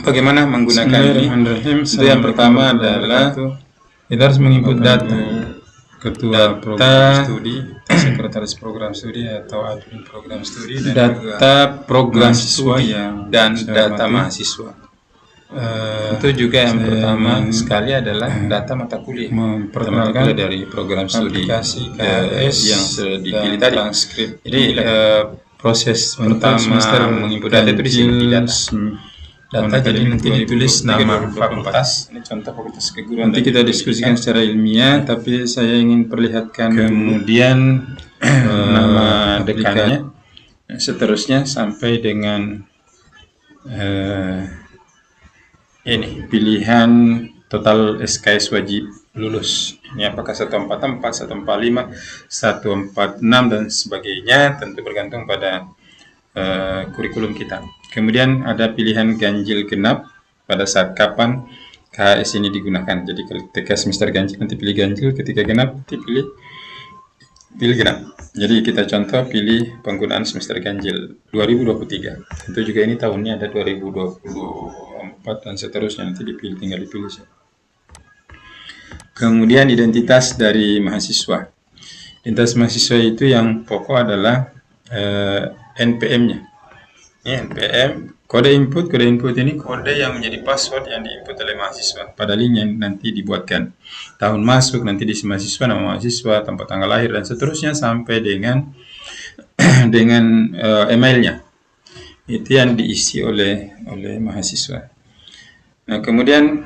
Bagaimana menggunakan ini? Bismillahirrahmanirrahim. Itu yang pertama adalah kita harus menginput data. Ketua program studi, sekretaris program studi atau admin program studi, dan data program mahasiswa studi yang dan saya data hormati. mahasiswa. Itu juga yang saya pertama ingin sekali adalah data mata kuliah. Data mata memperkenalkan kuliah dari program studi aplikasi KHS yang sudah dipilih tadi. transkrip. Jadi proses Untuk pertama semester menginput data itu di sini di data. Data jadi nanti ditulis nama fakultas. Ini contoh fakultas keguruan. Nanti kita diskusikan secara ilmiah, tapi saya ingin perlihatkan Kemudian nama dekannya, seterusnya sampai dengan ini pilihan total SKS wajib lulus. ini apakah 144, 145, 146 dan sebagainya, tentu bergantung pada kurikulum kita. Kemudian ada pilihan ganjil genap pada saat kapan KHS ini digunakan. Jadi ketika semester ganjil nanti pilih ganjil, ketika genap nanti pilih genap. Jadi kita contoh pilih penggunaan semester ganjil 2023. Tentu juga ini tahunnya ada 2024 dan seterusnya, nanti tinggal dipilih. Kemudian identitas dari mahasiswa. Identitas mahasiswa itu yang pokok adalah NPM-nya. Ini NPM, kode input ini kode yang menjadi password yang diinput oleh mahasiswa pada link yang nanti dibuatkan. Tahun masuk nanti diisi mahasiswa, nama mahasiswa, tempat tanggal lahir dan seterusnya sampai dengan emailnya. Itu yang diisi oleh mahasiswa. Nah, kemudian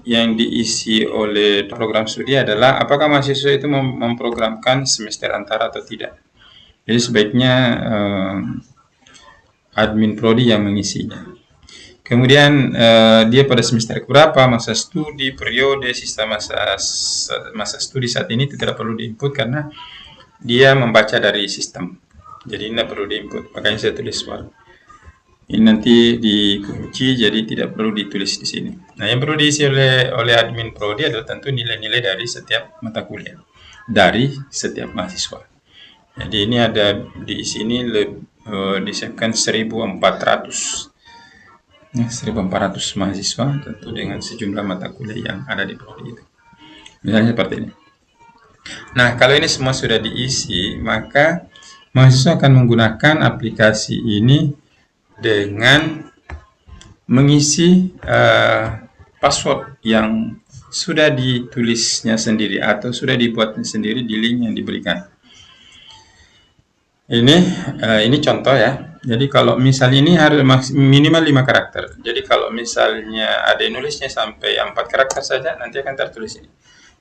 yang diisi oleh program studi adalah apakah mahasiswa itu memprogramkan semester antara atau tidak. Jadi sebaiknya admin prodi yang mengisinya. Kemudian dia pada semester berapa, masa studi, periode, sistem masa studi saat ini itu tidak perlu diinput karena dia membaca dari sistem. Jadi tidak perlu diinput. Makanya saya tulis soal. Ini nanti dikunci, jadi tidak perlu ditulis di sini. Nah, yang perlu diisi oleh admin prodi adalah tentu nilai-nilai dari setiap mata kuliah, dari setiap mahasiswa. Jadi ini ada di sini disiapkan 1.400 mahasiswa, tentu dengan sejumlah mata kuliah yang ada di prodi itu. Misalnya seperti ini. Nah, kalau ini semua sudah diisi, maka mahasiswa akan menggunakan aplikasi ini dengan mengisi password yang sudah ditulisnya sendiri atau sudah dibuatnya sendiri di link yang diberikan. Ini contoh ya. Jadi kalau misalnya ini harus minimal 5 karakter. Jadi kalau misalnya ada yang nulisnya sampai 4 karakter saja, nanti akan tertulis ini.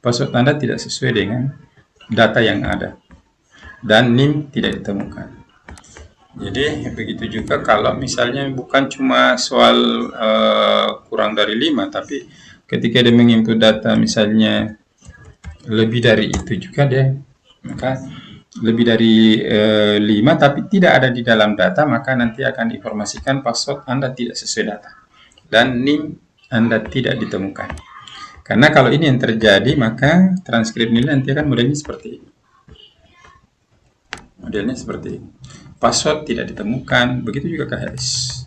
Password Anda tidak sesuai dengan data yang ada. Dan NIM tidak ditemukan. Jadi begitu juga kalau misalnya bukan cuma soal kurang dari 5, tapi ketika dia menginput data misalnya lebih dari itu juga dia, maka lebih dari 5 tapi tidak ada di dalam data, maka nanti akan diinformasikan password Anda tidak sesuai data dan NIM Anda tidak ditemukan. Karena kalau ini yang terjadi, maka transkrip nilai nanti akan modelnya seperti ini. Password tidak ditemukan, begitu juga KHS.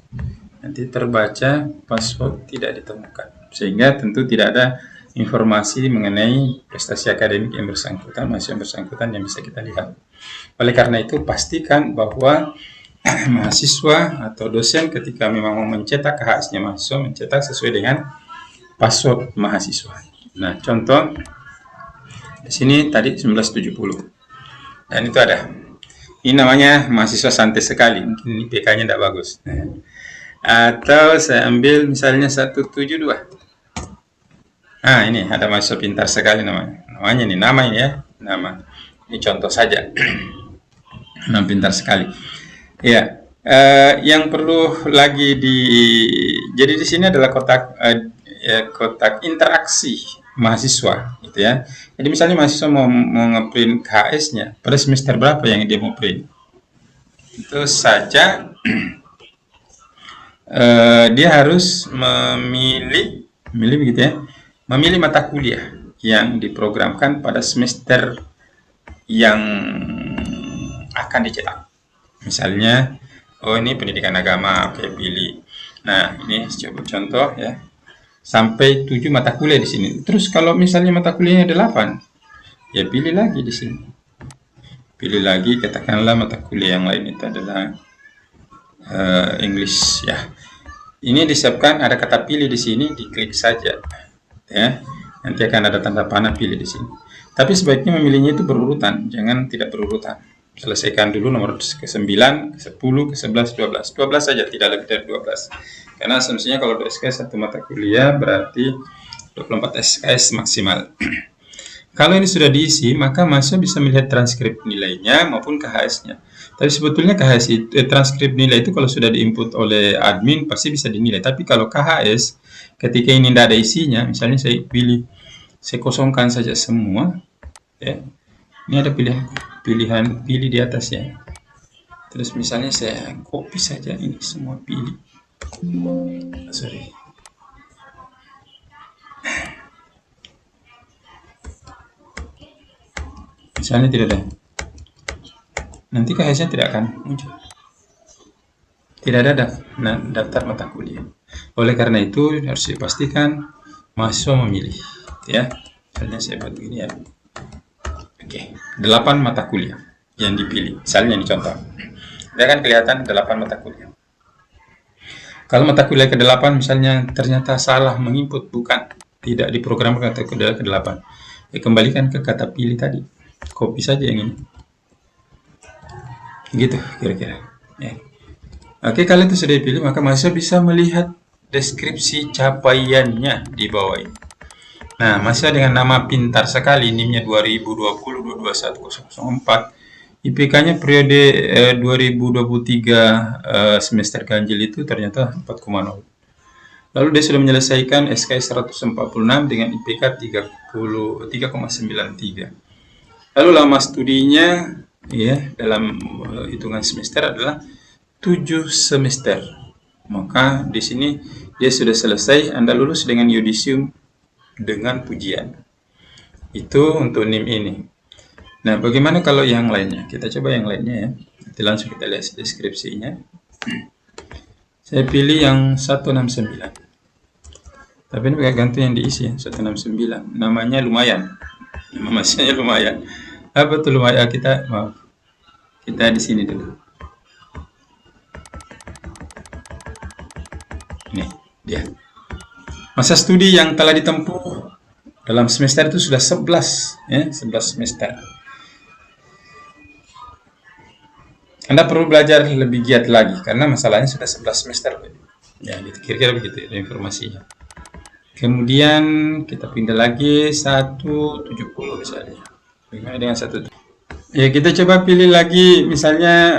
Nanti terbaca password tidak ditemukan, sehingga tentu tidak ada informasi mengenai prestasi akademik yang bersangkutan, mahasiswa yang bersangkutan yang bisa kita lihat. Oleh karena itu, pastikan bahwa mahasiswa atau dosen ketika memang mau mencetak KHS-nya mahasiswa, mencetak sesuai dengan password mahasiswa. Nah, contoh di sini tadi 1970. Dan itu ada. Ini namanya mahasiswa santai sekali. Mungkin ini PK-nya tidak bagus. Atau saya ambil misalnya 172. Nah, ini ada mahasiswa pintar sekali namanya. Namanya ini, nama ini ya. Nama. Ini contoh saja. Nama pintar sekali. Ya, yang perlu lagi jadi di sini adalah kotak interaksi mahasiswa, gitu ya. Jadi misalnya mahasiswa mau ngeprint KHS-nya pada semester berapa yang dia mau print, itu saja dia harus memilih begitu ya, memilih mata kuliah yang diprogramkan pada semester yang akan dicetak. Misalnya, oh ini pendidikan agama, oke pilih. Nah, ini coba contoh ya. Sampai 7 mata kuliah di sini. Terus kalau misalnya mata kuliahnya 8, ya pilih lagi di sini. Pilih lagi, katakanlah mata kuliah yang lain itu adalah English ya. Ini disiapkan ada kata pilih di sini, diklik saja ya. Nanti akan ada tanda panah pilih di sini. Tapi sebaiknya memilihnya itu berurutan, jangan tidak berurutan. Selesaikan dulu nomor ke-9, ke-10, ke-11, 12. 12 saja, tidak lebih dari 12. Karena asumsinya kalau SKS satu mata kuliah berarti 24 SKS maksimal. Kalau ini sudah diisi, maka mahasiswa bisa melihat transkrip nilainya maupun KHS-nya. Tapi sebetulnya KHS itu, transkrip nilai itu kalau sudah diinput oleh admin pasti bisa dinilai. Tapi kalau KHS, ketika ini tidak ada isinya, misalnya saya kosongkan saja semua. Ya. Ini ada pilih di atas ya. Terus misalnya saya copy saja ini semua pilih. Sorry. Misalnya tidak ada, nanti KHS-nya tidak akan muncul. Tidak ada daftar mata kuliah. Oleh karena itu harus dipastikan mahasiswa memilih, ya. Misalnya saya buat begini ya. Oke, 8 mata kuliah yang dipilih. Misalnya ini contoh. Dia akan kelihatan 8 mata kuliah. Kalau mata kuliah ke-8 misalnya ternyata salah menginput, bukan, tidak diprogramkan atau ke-8, ya kembalikan ke kata pilih tadi. Copy saja yang ini. Gitu kira-kira. Ya. Oke, kalau itu sudah dipilih, maka mahasiswa bisa melihat deskripsi capaiannya di bawah ini. Nah, mahasiswa dengan nama pintar sekali, NIM-nya 2020-221004, IPK-nya periode 2023 semester ganjil itu ternyata 4,0. Lalu dia sudah menyelesaikan SKS 146 dengan IPK 3,93. Lalu lama studinya ya dalam hitungan semester adalah 7 semester. Maka di sini dia sudah selesai, Anda lulus dengan yudisium dengan pujian. Itu untuk NIM ini. Nah, bagaimana kalau yang lainnya? Kita coba yang lainnya ya. Nanti langsung kita lihat deskripsinya. Saya pilih yang 169. Tapi ini gantung yang diisi ya, 169. Namanya lumayan. Nama masanya lumayan. Apa tuh lumayan? Kita di sini dulu. Ini dia. Masa studi yang telah ditempuh dalam semester itu sudah 11 ya, 11 semester. Anda perlu belajar lebih giat lagi karena masalahnya sudah 11 semester. Ya, gitu. Kira-kira begitu ya informasinya. Kemudian kita pindah lagi 170 misalnya. Bagaimana dengan 170? Ya, kita coba pilih lagi misalnya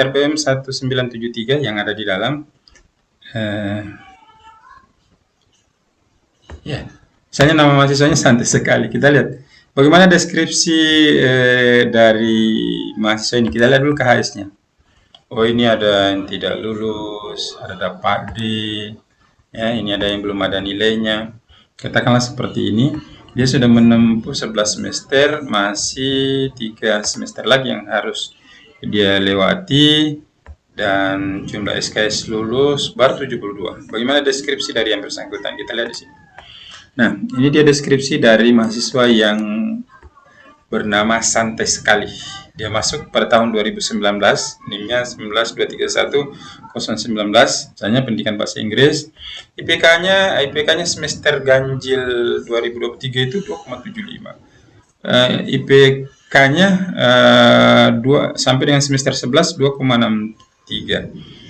RPM 1973 yang ada di dalam. Ya, misalnya nama mahasiswanya santai sekali. Kita lihat bagaimana deskripsi dari mahasiswa ini. Kita lihat dulu KHS-nya. Oh, ini ada yang tidak lulus, ada dapat D, ya, ini ada yang belum ada nilainya. Katakanlah seperti ini. Dia sudah menempuh 11 semester, masih 3 semester lagi yang harus dia lewati, dan jumlah SKS lulus baru 72. Bagaimana deskripsi dari yang bersangkutan? Kita lihat di sini. Nah, ini dia deskripsi dari mahasiswa yang bernama santai sekali. Dia masuk pada tahun 2019, NIM-nya 19231-019, misalnya pendidikan bahasa Inggris. IPK-nya semester ganjil 2023 itu 2,75. IPK-nya sampai dengan semester 11 2,63.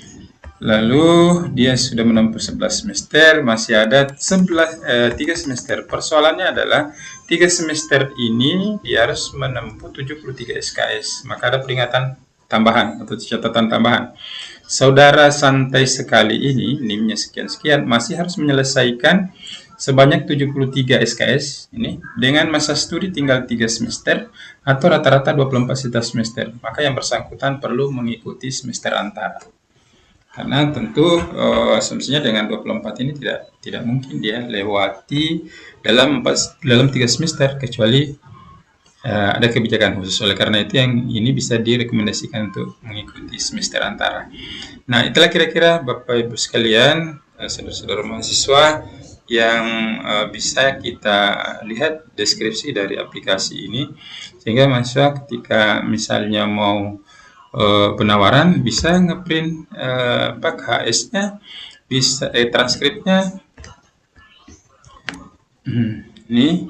Lalu dia sudah menempuh 11 semester, masih ada 3 semester. Persoalannya adalah 3 semester ini dia harus menempuh 73 SKS. Maka ada peringatan tambahan atau catatan tambahan. Saudara santai sekali ini, NIM-nya sekian-sekian, masih harus menyelesaikan sebanyak 73 SKS ini dengan masa studi tinggal 3 semester atau rata-rata 24 semester. Maka yang bersangkutan perlu mengikuti semester antara. Karena tentu asumsinya dengan 24 ini tidak mungkin dia lewati dalam 3 semester kecuali ada kebijakan khusus. Oleh karena itu yang ini bisa direkomendasikan untuk mengikuti semester antara. Nah, itulah kira-kira Bapak Ibu sekalian, saudara-saudara mahasiswa yang bisa kita lihat deskripsi dari aplikasi ini, sehingga mahasiswa ketika misalnya mau penawaran bisa ngeprint KHS-nya, bisa transkripnya. Ini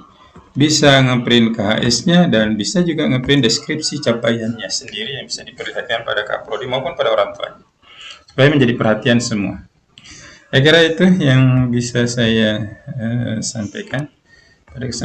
bisa ngeprint KHS-nya dan bisa juga ngeprint deskripsi capaiannya sendiri yang bisa diperlihatkan pada Kaprodi maupun pada orang tua, supaya menjadi perhatian semua. Saya kira itu yang bisa saya sampaikan pada kesempatan